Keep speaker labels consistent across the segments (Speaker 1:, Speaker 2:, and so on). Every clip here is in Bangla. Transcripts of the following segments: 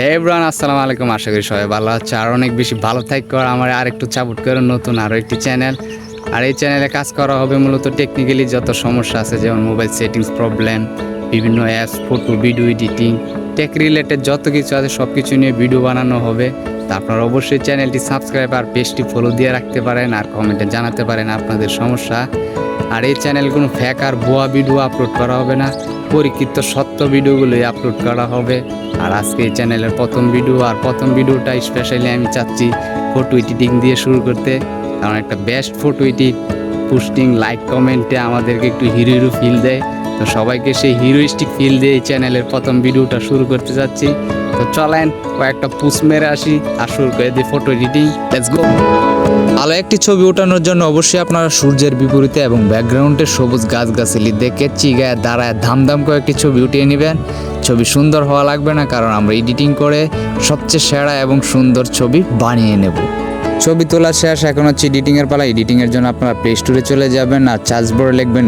Speaker 1: হে এভরিওয়ান, আসসালামু আলাইকুম। আশা করি সবাই ভালো আছে আর অনেক বেশি ভালো থাকবে। আর আমার আরেকটু সাপোর্ট করে নতুন আরও একটি চ্যানেল। আর এই চ্যানেলে কাজ করা হবে মূলত টেকনিক্যালি যত সমস্যা আছে, যেমন মোবাইল সেটিংস প্রবলেম, বিভিন্ন apps, photo, video editing, tech related যত কিছু আছে সব কিছু নিয়ে ভিডিও বানানো হবে। তা আপনারা অবশ্যই চ্যানেলটি সাবস্ক্রাইব আর পেজটি ফলো দিয়ে রাখতে পারেন আর কমেন্টে জানাতে পারেন আপনাদের সমস্যা। আর এই চ্যানেল কোনো ফ্যাক আর ভুয়া ভিডিও আপলোড করা হবে না, পরীক্ষিত সত্য ভিডিওগুলোই আপলোড করা হবে। আর আজকে এই চ্যানেলের প্রথম ভিডিও, আর প্রথম ভিডিওটা স্পেশালি আমি চাচ্ছি ফটো এডিটিং দিয়ে শুরু করতে, কারণ একটা best photo edit posting like কমেন্টে আমাদেরকে একটু হিরো হিরো ফিল দেয়। তো সবাইকে সেই হিরোইস্টিক ফিল দিয়ে এই চ্যানেলের প্রথম ভিডিওটা শুরু করতে যাচ্ছি। তো চলেন কয়েকটা পুশ মেরে আসি আর শুরু করে দিই ফটো এডিটিং। Let's go. ভালো একটি ছবি ওঠানোর জন্য অবশ্যই আপনারা সূর্যের বিপরীতে এবং ব্যাকগ্রাউন্ডে সবুজ গাছগাছালি দেখে চিগায় দাঁড়ায় ধামধাম করে একটি ছবি উঠিয়ে নেবেন। ছবি সুন্দর হওয়া লাগবে না, কারণ আমরা এডিটিং করে সবচেয়ে সেরা এবং সুন্দর ছবি বানিয়ে নেব। ছবি তোলা শেষ, এখন হচ্ছে এডিটিংয়ের পালা। এডিটিংয়ের জন্য আপনারা প্লে স্টোরে চলে যাবেন আর সার্চ বারে লিখবেন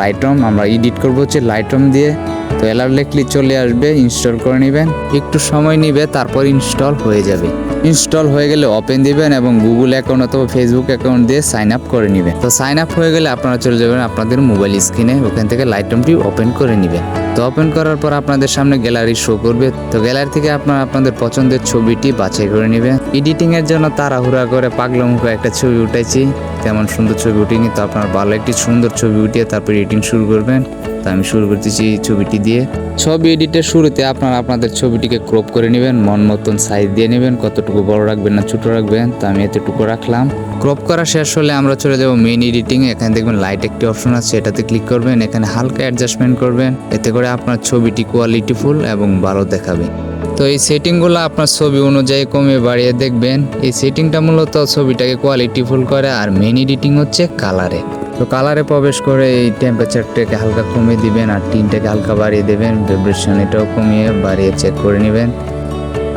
Speaker 1: lightroom। আমরা এডিট করবো হচ্ছে lightroom দিয়ে। তো লিখলে চলে আসবে, ইনস্টল করে নেবেন, একটু সময় নেবে, তারপর ইনস্টল হয়ে যাবে। ইনস্টল হয়ে গেলে ওপেন দিবেন এবং গুগল অ্যাকাউন্ট অথবা ফেসবুক অ্যাকাউন্ট দিয়ে সাইন আপ করে নেবেন। তো সাইন আপ হয়ে গেলে আপনারা চলে যাবেন আপনাদের মোবাইল স্ক্রিনে, ওখান থেকে লাইটরুমটি ওপেন করে নেবেন। তো ওপেন করার পর আপনাদের সামনে গ্যালারি শো করবে। তো গ্যালারি থেকে আপনারা আপনাদের পছন্দের ছবিটি বাছাই করে নেবেন। এডিটিংয়ের জন্য তাড়াহুড়া করে পাগলামুখো একটা ছবি উঠাইছি, তেমন সুন্দর ছবি উঠিনি। তো আপনার ভালো একটি সুন্দর ছবি উঠিয়ে তারপর এডিটিং শুরু করবেন। তো আমি শুরু করতেছি ছবিটি দিয়ে। ছবি এডিটের শুরুতে আপনারা আপনাদের ছবিটিকে ক্রপ করে নেবেন, মন মতন সাইজ দিয়ে নেবেন, কতটুকু বড় রাখবেন না ছোট রাখবেন। তো আমি এতটুকু রাখলাম। ক্রপ করা শেষ হলে আমরা চলে যাব মেইন এডিটিংয়ে। এখানে দেখবেন লাইট একটি অপশন আছে, এটাতে ক্লিক করবেন। এখানে হালকা অ্যাডজাস্টমেন্ট করবেন, এতে করে আপনার ছবিটি কোয়ালিটিফুল এবং ভালো দেখাবে। তো এই সেটিংগুলো আপনার ছবি অনুযায়ী কমিয়ে বাড়িয়ে দেখবেন। এই সেটিংটা মূলত ছবিটাকে কোয়ালিটিফুল করে। আর মেইন এডিটিং হচ্ছে কালারে। তো কালারে প্রবেশ করে এই টেম্পারেচারটাকে হালকা কমিয়ে দিবেন আর টিনটাকে হালকা বাড়িয়ে দেবেন, ভাইব্রেশন এটাও কমিয়ে বাড়িয়ে চেক করে নেবেন।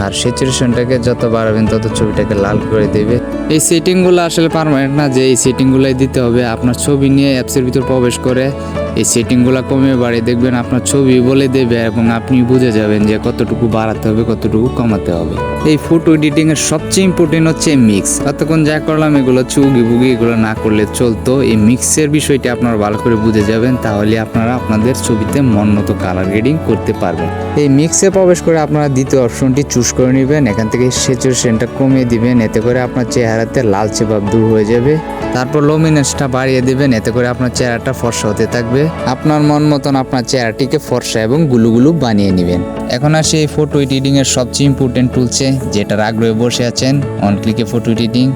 Speaker 1: আর স্যাচুরেশনটাকে যত বাড়াবেন তত ছবিটাকে লাল করে দেবে। এই সেটিংগুলো আসলে পার্মানেন্ট না যে এই সেটিংগুলোই দিতে হবে। আপনার ছবি নিয়ে অ্যাপসের ভিতর প্রবেশ করে এই সেটিংগুলো কমিয়ে বাড়িয়ে দেখবেন আপনার ছবি বলে দেবে এবং আপনি বুঝে যাবেন যে কতটুকু বাড়াতে হবে কতটুকু কমাতে হবে। এই ফটো এডিটিংয়ের সবচেয়ে ইম্পর্টেন্ট হচ্ছে মিক্স। এতক্ষণ যা করলাম এগুলো চুগি বুগি এগুলো না করলে চলতো। এই মিক্সের বিষয়টি আপনারা ভালো করে বুঝে যাবেন, তাহলে আপনারা আপনাদের ছবিতে মন মতো কালার গ্রেডিং করতে পারবেন। এই মিক্সে প্রবেশ করে আপনারা দ্বিতীয় অপশনটি চুজ করে নেবেন। এখান থেকে স্যাচুরেশনটা কমিয়ে দিবেন, এতে করে আপনার চেহারাতে লালচে ভাব দূর হয়ে যাবে। তারপর লুমিনেসটা বাড়িয়ে দিবেন, এতে করে আপনার চেহারাটা ফর্সা হতে থাকবে। আপনার মন মতন আপনার চেহারাটিকে ফর্সা এবং গুলুগুলু বানিয়ে নেবেন। এখন আসি এই ফটো এডিটিং এর সবচেয়ে ইম্পর্টেন্ট টুলসে, যেটার আগ্রহে বসে আছেন অন ক্লিকে ফটো এডিটিং।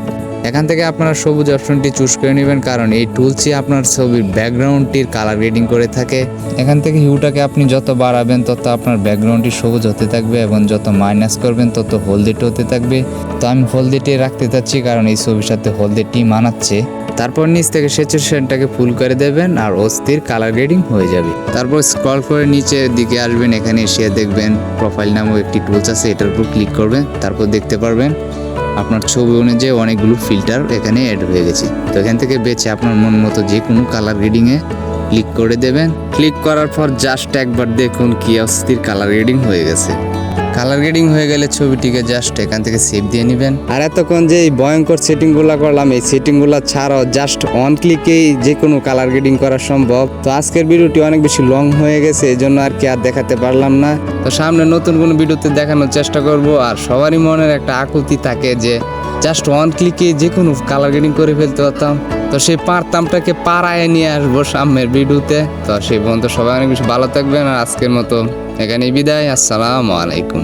Speaker 1: এখান থেকে আপনারা সবুজ অপশনটি চুজ করে নেবেন, কারণ এই টুলসই আপনার ছবির ব্যাকগ্রাউন্ডটির কালার গ্রেডিং করে থাকে। এখান থেকে হিউটাকে আপনি যত বাড়াবেন তত আপনার ব্যাকগ্রাউন্ডটি সবুজ হতে থাকবে এবং যত মাইনাস করবেন তত হলদেটে হতে থাকবে। তো আমি হলদেটে রাখতে চাচ্ছি, কারণ এই ছবির সাথে হলদেটি মানাচ্ছে। তারপর নিচ থেকে স্যাচুরেশনটাকে ফুল করে দেবেন আর অস্থির কালার গ্রেডিং হয়ে যাবে। তারপর স্ক্রল করে নিচের দিকে আসবেন, এখানে এসে দেখবেন প্রোফাইল নামক একটি টুলস আছে, এটার উপর ক্লিক করবেন। তারপর দেখতে পারবেন আপনার ছবি অনুযায়ী অনেকগুলো ফিল্টার এখানে অ্যাড হয়ে গেছে। তো এখান থেকে বেছে আপনার মন মতো যে কোনো কালার গ্রেডিংয়ে ক্লিক করে দেবেন। ক্লিক করার পর জাস্ট একবার দেখুন কি অস্থির কালার গ্রেডিং হয়ে গেছে। কালার গ্রেডিং হয়ে গেলে ছবিটিকে জাস্ট এখান থেকে সেভ দিয়ে নেবেন। আর এতক্ষণ যে এই ভয়ঙ্কর সেটিংগুলো করলাম, এই সেটিংগুলো ছাড়াও জাস্ট অন ক্লিকেই যে কোনো কালার গ্রেডিং করা সম্ভব। তো আজকের ভিডিওটি অনেক বেশি লং হয়ে গেছে, এই জন্য আর কি আর দেখাতে পারলাম না। তো সামনে নতুন কোনো ভিডিওতে দেখানোর চেষ্টা করব। আর সবারই মনের একটা আকুতি থাকে যে জাস্ট অন ক্লিকে যে কোনো কালার গ্রেডিং করে ফেলতে পারতাম। তো সেই পারতামটাকে পাড়ায় নিয়ে আসবো সামনের ভিডিওতে। তো সেই পর্যন্ত সবাই অনেক বেশি ভালো থাকবেন। আর আজকের মতো এখানেই বিদায়। আসসালামু আলাইকুম।